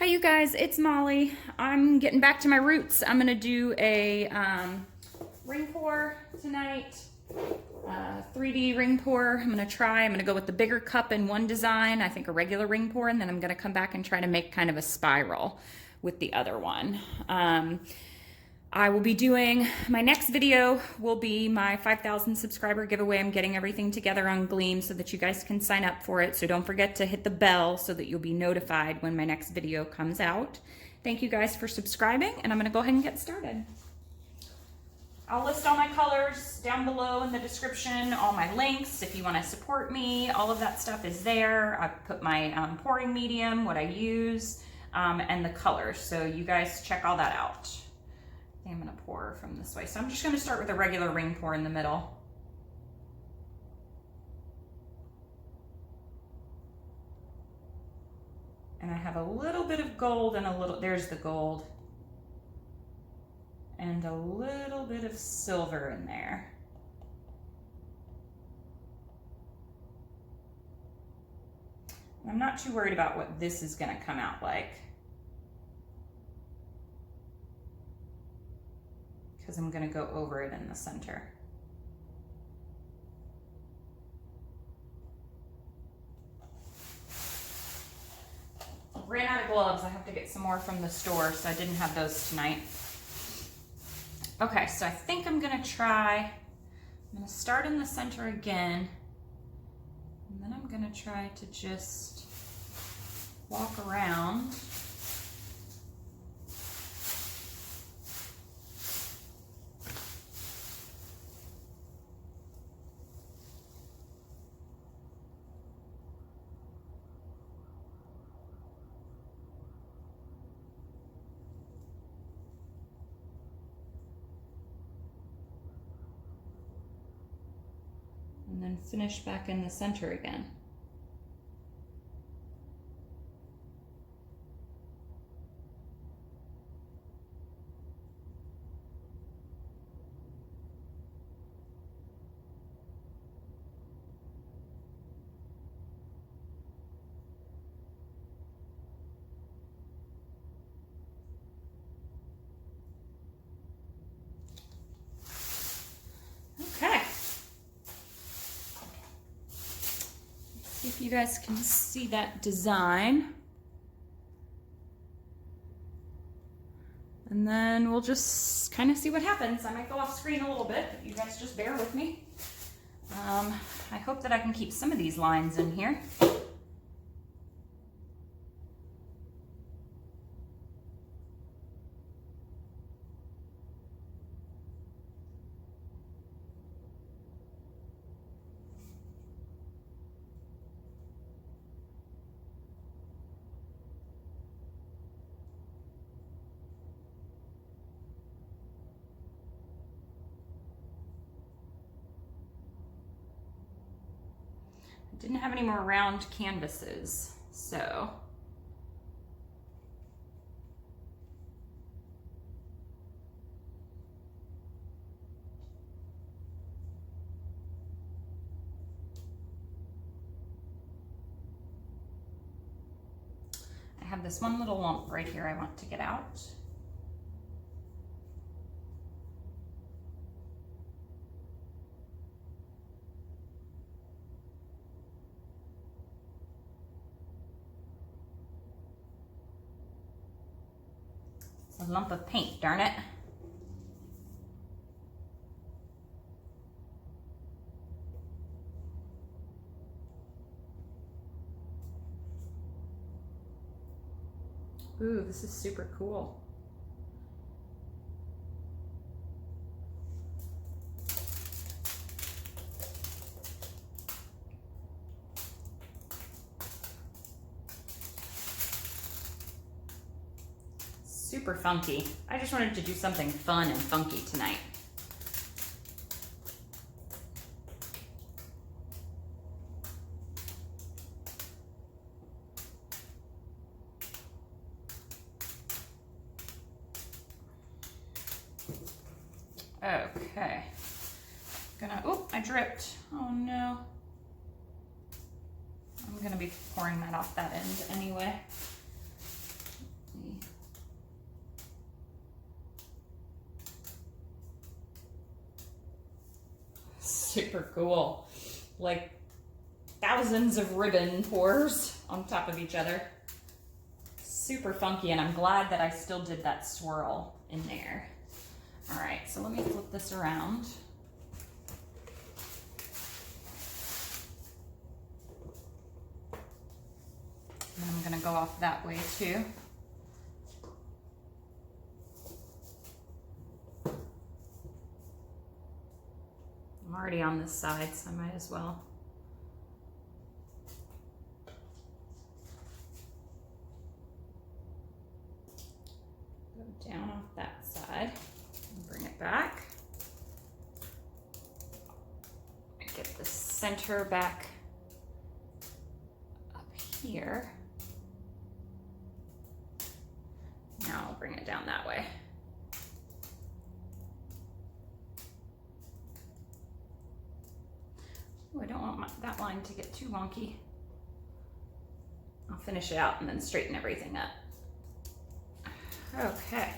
Hi you guys, it's Molly. I'm getting back to my roots. I'm gonna do a ring pour tonight, 3D ring pour. I'm gonna go with the bigger cup in one design, I think a regular ring pour, and then I'm gonna come back and try to make kind of a spiral with the other one. I will be doing, my next video will be my 5,000 subscriber giveaway. I'm getting everything together on Gleam so that you guys can sign up for it. So don't forget to hit the bell so that you'll be notified when my next video comes out. Thank you guys for subscribing, and I'm gonna go ahead and get started. I'll list all my colors down below in the description, all my links. If you wanna support me, all of that stuff is there. I've put my pouring medium, what I use, and the colors. So you guys check all that out. I'm gonna pour from this way. So I'm just gonna start with a regular ring pour in the middle. And I have a little bit of gold and there's the gold. And a little bit of silver in there. I'm not too worried about what this is gonna come out like, because I'm gonna go over it in the center. Ran out of gloves. I have to get some more from the store, so I didn't have those tonight. Okay, so I think I'm gonna start in the center again, and then I'm gonna try to just walk around. And then finish back in the center again. Okay. See if you guys can see that design. And then we'll just kind of see what happens. I might go off screen a little bit, but you guys just bear with me. I hope that I can keep some of these lines in here. Didn't have any more round canvases, so. I have this one little lump right here I want to get out. A lump of paint, darn it. Ooh, this is super cool. Super funky. I just wanted to do something fun and funky tonight. Okay. Oh, I dripped. Oh no. I'm gonna be pouring that off that end anyway. Super cool. Like thousands of ribbon pours on top of each other. Super funky, and I'm glad that I still did that swirl in there. All right, so let me flip this around. And I'm gonna go off that way too. I'm already on this side, so I might as well. Go down off that side and bring it back. Get the center back up here. Now I'll bring it down that way. Oh, I don't want that line to get too wonky. I'll finish it out and then straighten everything up. Okay.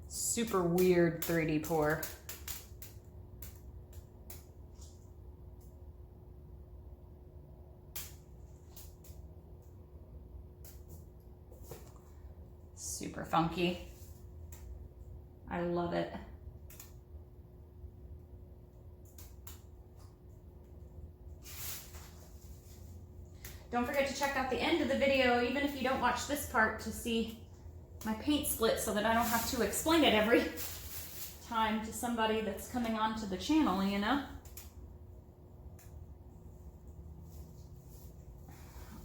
Super weird 3D pour. Super funky. I love it. Don't forget to check out the end of the video, even if you don't watch this part, to see my paint split so that I don't have to explain it every time to somebody that's coming onto the channel, you know?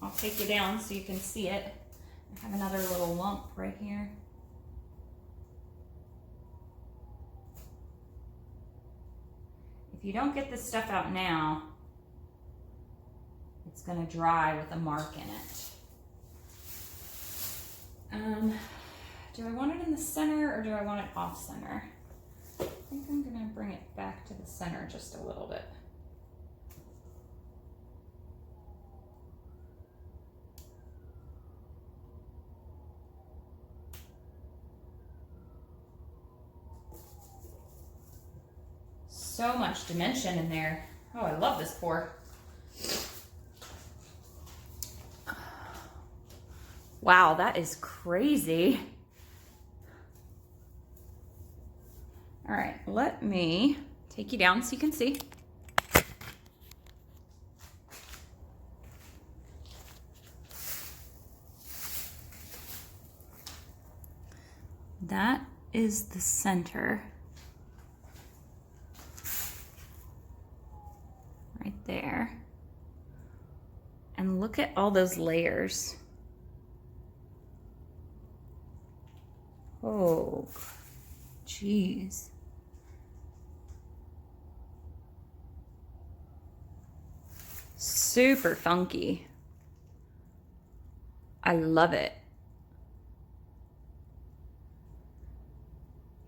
I'll take you down so you can see it. I have another little lump right here. If you don't get this stuff out now, it's gonna dry with a mark in it. Do I want it in the center or do I want it off center? I think I'm gonna bring it back to the center just a little bit. So much dimension in there. Oh, I love this pour. Wow, that is crazy. All right, let me take you down so you can see. That is the center. Right there. And look at all those layers. Oh, geez. Super funky. I love it.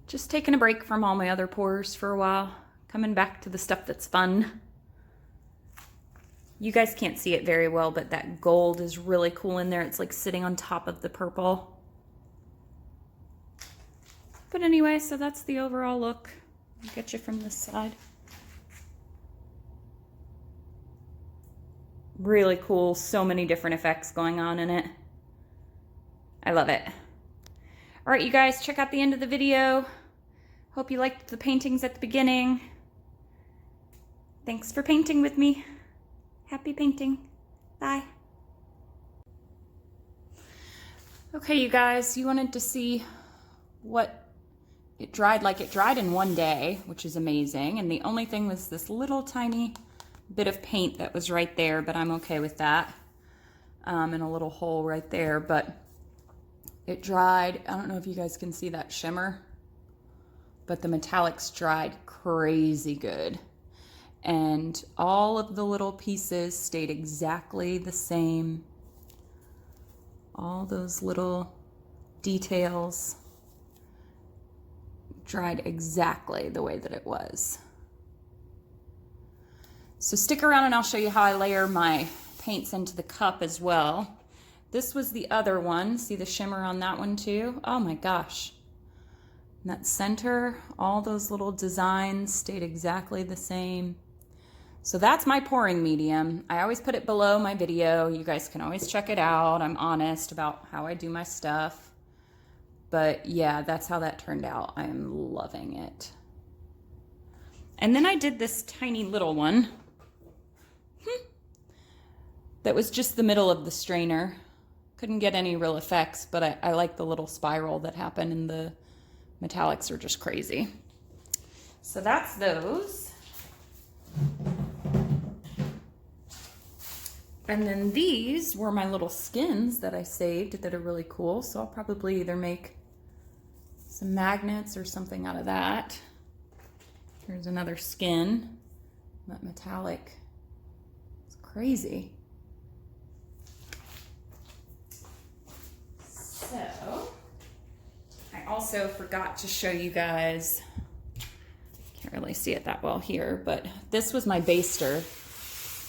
Just taking a break from all my other pours for a while. Coming back to the stuff that's fun. You guys can't see it very well, but that gold is really cool in there. It's like sitting on top of the purple. But anyway, so that's the overall look. I'll get you from this side. Really cool, so many different effects going on in it. I love it. All right, you guys, check out the end of the video. Hope you liked the paintings at the beginning. Thanks for painting with me. Happy painting. Bye. Okay, you guys, you wanted to see what it dried like. It dried in one day, which is amazing. And the only thing was this little tiny bit of paint that was right there, but I'm okay with that. And a little hole right there, but it dried. I don't know if you guys can see that shimmer, but the metallics dried crazy good. And all of the little pieces stayed exactly the same. All those little details dried exactly the way that it was. So stick around and I'll show you how I layer my paints into the cup as well. This was the other one. See the shimmer on that one too? Oh my gosh. And that center, all those little designs stayed exactly the same. So that's my pouring medium. I always put it below my video. You guys can always check it out. I'm honest about how I do my stuff. But yeah, that's how that turned out. I am loving it. And then I did this tiny little one that was just the middle of the strainer. Couldn't get any real effects, but I like the little spiral that happened, and the metallics are just crazy. So that's those. And then these were my little skins that I saved that are really cool. So I'll probably either make some magnets or something out of that. Here's another skin. That metallic. It's crazy. So I also forgot to show you guys, can't really see it that well here, but this was my baster.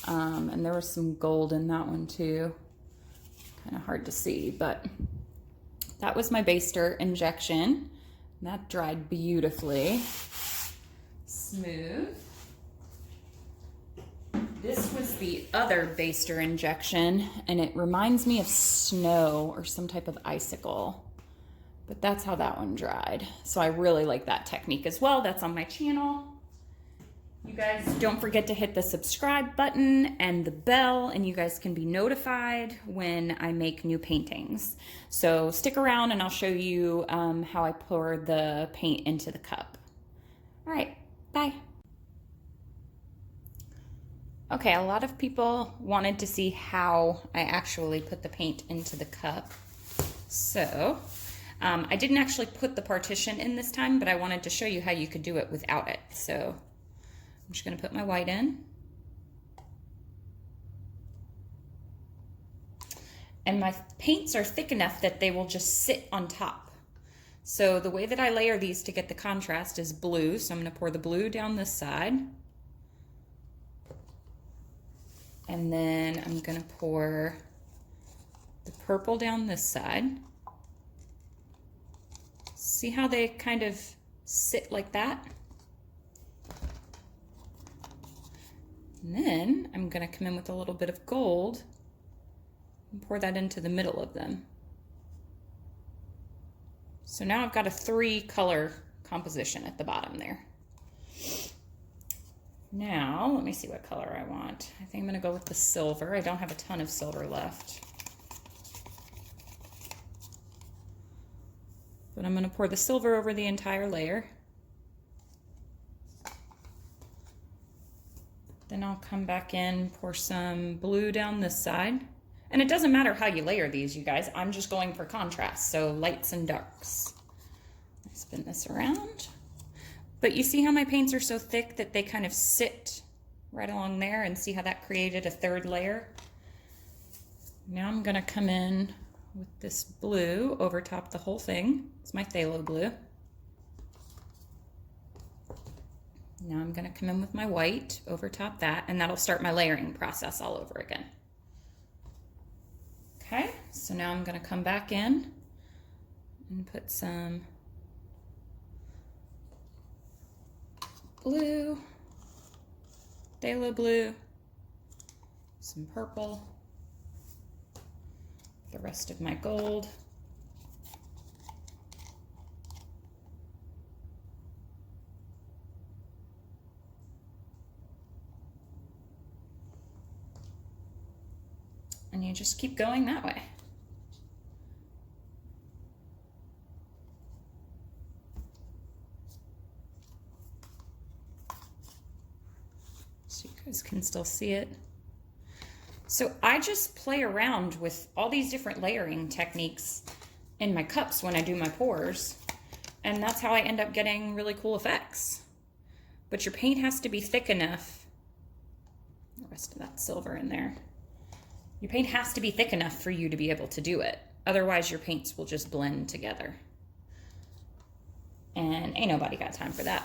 And there was some gold in that one too. Kind of hard to see, but that was my baster injection. That dried beautifully. Smooth. This was the other baster injection, and it reminds me of snow or some type of icicle. But that's how that one dried. So I really like that technique as well. That's on my channel. You guys don't forget to hit the subscribe button and the bell, and you guys can be notified when I make new paintings. So stick around and I'll show you how I pour the paint into the cup. All right, bye. Okay, a lot of people wanted to see how I actually put the paint into the cup. So I didn't actually put the partition in this time, but I wanted to show you how you could do it without it. So I'm just gonna put my white in. And my paints are thick enough that they will just sit on top. So the way that I layer these to get the contrast is blue. So I'm gonna pour the blue down this side. And then I'm gonna pour the purple down this side. See how they kind of sit like that? And then I'm gonna come in with a little bit of gold and pour that into the middle of them. So now I've got a 3-color composition at the bottom there. Now, let me see what color I want. I think I'm gonna go with the silver. I don't have a ton of silver left. But I'm gonna pour the silver over the entire layer. Then I'll come back in, pour some blue down this side. And it doesn't matter how you layer these, you guys. I'm just going for contrast, so lights and darks. I spin this around. But you see how my paints are so thick that they kind of sit right along there, and see how that created a 3rd layer? Now I'm gonna come in with this blue over top the whole thing. It's my phthalo blue. Now I'm gonna come in with my white over top that, and that'll start my layering process all over again. Okay, so now I'm gonna come back in and put some blue, phthalo blue, some purple, the rest of my gold. And you just keep going that way. So you guys can still see it. So I just play around with all these different layering techniques in my cups when I do my pours. And that's how I end up getting really cool effects. But your paint has to be thick enough. The rest of that silver in there. Your paint has to be thick enough for you to be able to do it. Otherwise, your paints will just blend together. And ain't nobody got time for that.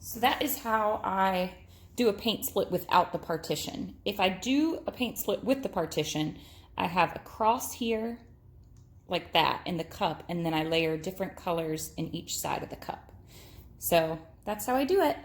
So that is how I do a paint split without the partition. If I do a paint split with the partition, I have a cross here like that in the cup, and then I layer different colors in each side of the cup. So that's how I do it.